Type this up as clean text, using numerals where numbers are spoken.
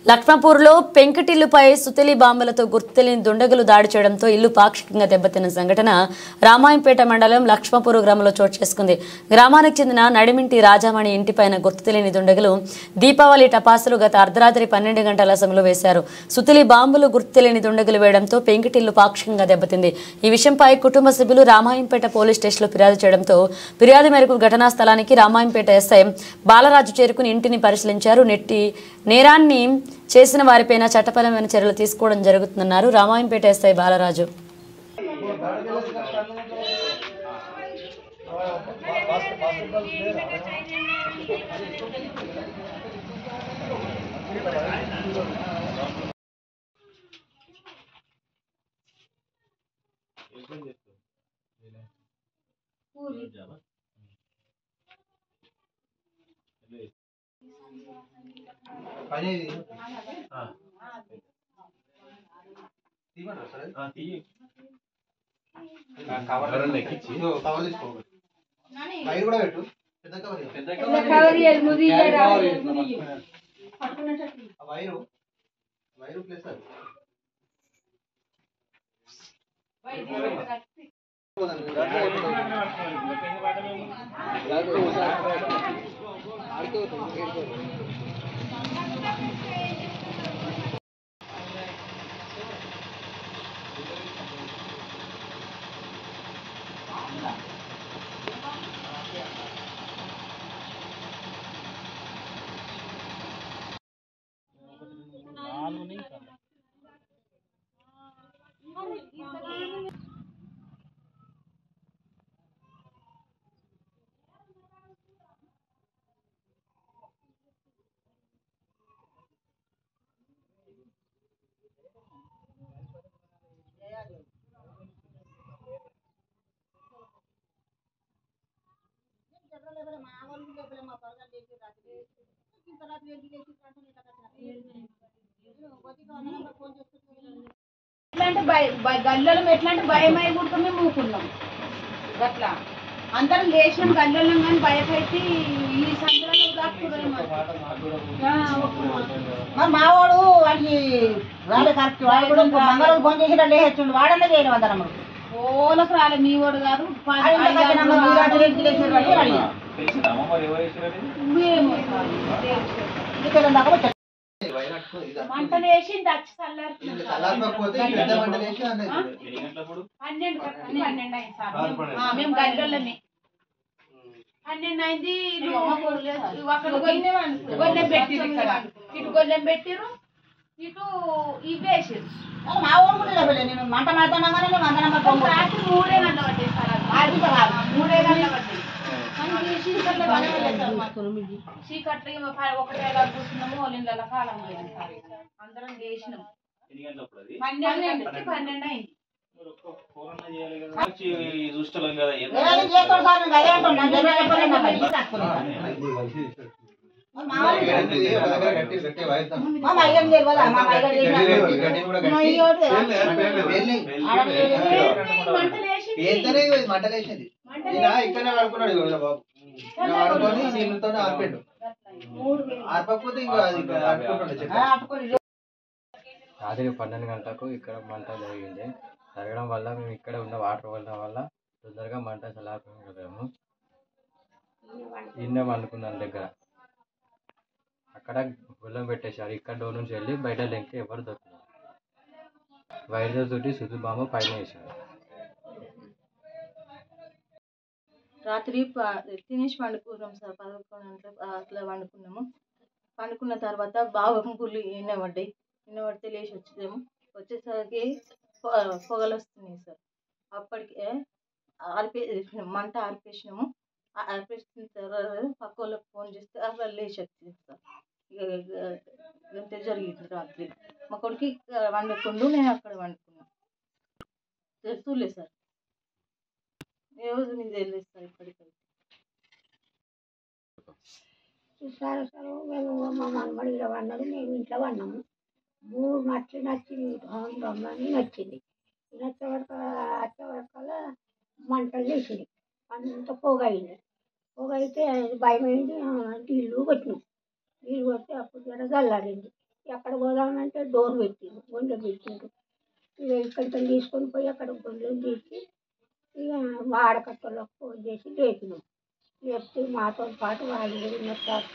లక్ష్మపూర్లో పెంకటిల్లుపై సుతలి బాంబులతో గుర్తు తెలియని దుండగులు దాడి చేయడంతో ఇల్లు పాక్షికంగా దెబ్బతిన్న సంఘటన రామాయంపేట మండలం లక్ష్మపూర్ గ్రామంలో చోటు చేసుకుంది. గ్రామానికి చెందిన నడిమింటి రాజామణి ఇంటిపైన గుర్తు తెలియని దుండగులు దీపావళి టపాసులు గత అర్ధరాత్రి 12 గంటల సమయంలో వేశారు. సుతలి బాంబులు గుర్తు తెలియని దుండగులు వేయడంతో పెంకటిల్లు పాక్షికంగా దెబ్బతింది. ఈ విషయంపై కుటుంబ సభ్యులు రామాయంపేట పోలీస్ స్టేషన్లో ఫిర్యాదు చేయడంతో ఫిర్యాదు మేరకు ఘటనా స్థలానికి రామాయంపేట ఎస్ఐ బాలరాజు చేరుకుని ఇంటిని పరిశీలించారు. నేరాన్ని చేసిన వారిపైన చట్టపరమైన చర్యలు తీసుకోవడం జరుగుతుందన్నారు రామాయంపేట ఎస్ఐ బాలరాజు. గల్లలం ఎట్లాంటి భయమై కూడా మేము ఊకున్నాం. అట్లా అందరం లేచినాం గల్లలం కానీ భయపడి ఈ సందర్భంలో దాక్కున్నాం. మరి మావాడు వాడికి రాలే కరెక్ట్. వాడు కూడా మంగళవారం ఫోన్ చేసి లేచండు. వాడనే చేయడం అందరం ఓలకు రాలే. మీ వాడు కాదు మంటలు వేసి దచ్చి చల్లారు 12 అయింది సార్. మేము గల్లమే 12 అయింది. అక్కడ గొల్లెం పెట్టిరు, ఇక్కడ ఇటు గొల్లెం పెట్టిరు, ఇటు ఇవి వేసారు. మా ఊరు కూడా లేవలే. నేను మంట మాడుతున్నాగానే రాత్రి 3 గంటల పడ్డాయి సార్. 3 గంటల పడ్డాయి. చీకట్లు 1 కూర్చున్నాము. వాళ్ళ ఇళ్ళ కాలం అయింది సార్. అందరం చేసినాం. 12 అయింది. ఇక్కడనే పడుకున్నాడు బాబు. ఆడుకొని నీళ్ళతో ఆర్పాడు. ఆర్పకపోతే రాత్రి 12 గంటలకు ఇక్కడ మంట జరిగింది. జరగడం వల్ల మేము ఇక్కడ ఉన్న వాటర్ వల్ల తొందరగా మంట చల్లారము. ఇన్నే వండుకున్నాను దగ్గర. అక్కడ గుళ్ళం పెట్టేశారు. ఇక్కడ డోర్ నుంచి వెళ్ళి బయట లెంకి ఎవరు దొరుకుతున్నారు. వైద్యుల తోటి సుధు బాంబు పైన వేశారు. రాత్రి తినేసి వండుకున్నాం సార్. 11 గంటలకు అట్లా వండుకున్నాము. వండుకున్న తర్వాత బాగా గుళ్ళు ఎన్న పడితే లేచి వచ్చేసరికి పొగలు వస్తున్నాయి సార్. అప్పటికే మంట ఆర్పేసినాము. ఆర్పేసిన తర్వాత పక్క వాళ్ళకి ఫోన్ చేస్తే అట్లా లేచి వచ్చింది సార్. ఇంత జరిగింది రాత్రి. మా కొడుకు వండుకుండు, నేను అక్కడ వండుకున్నాను. తెలుసులే సార్. ఏ రోజు మీకు తెలియదు సార్. ఇప్పటికైతే సార్ మేము మా మనమడి ఇలా వండదు, మేము ఇంట్లో వండాము. 3 నచ్చింది. దొంగని నచ్చింది. వచ్చేవరకల్లా మంటలు లేచింది. అంత పొగ అయింది. పొగ అయితే భయమైంది. నీళ్ళు కొట్టినాం. నీళ్ళు కొడితే అప్పుడు జర చల్లారింది. ఎక్కడ పోదామంటే డోర్ పెట్టిండు, గుండె పెట్టిండు. ఇక ఇక్కడికి తీసుకొని పోయి అక్కడ గుండెలు తీసి ఇక వాడకట్టలకు ఫోన్ చేసి లేపినాం. లేపితే మాతో పాటు వాళ్ళు కూడా ఉన్నారు సార్.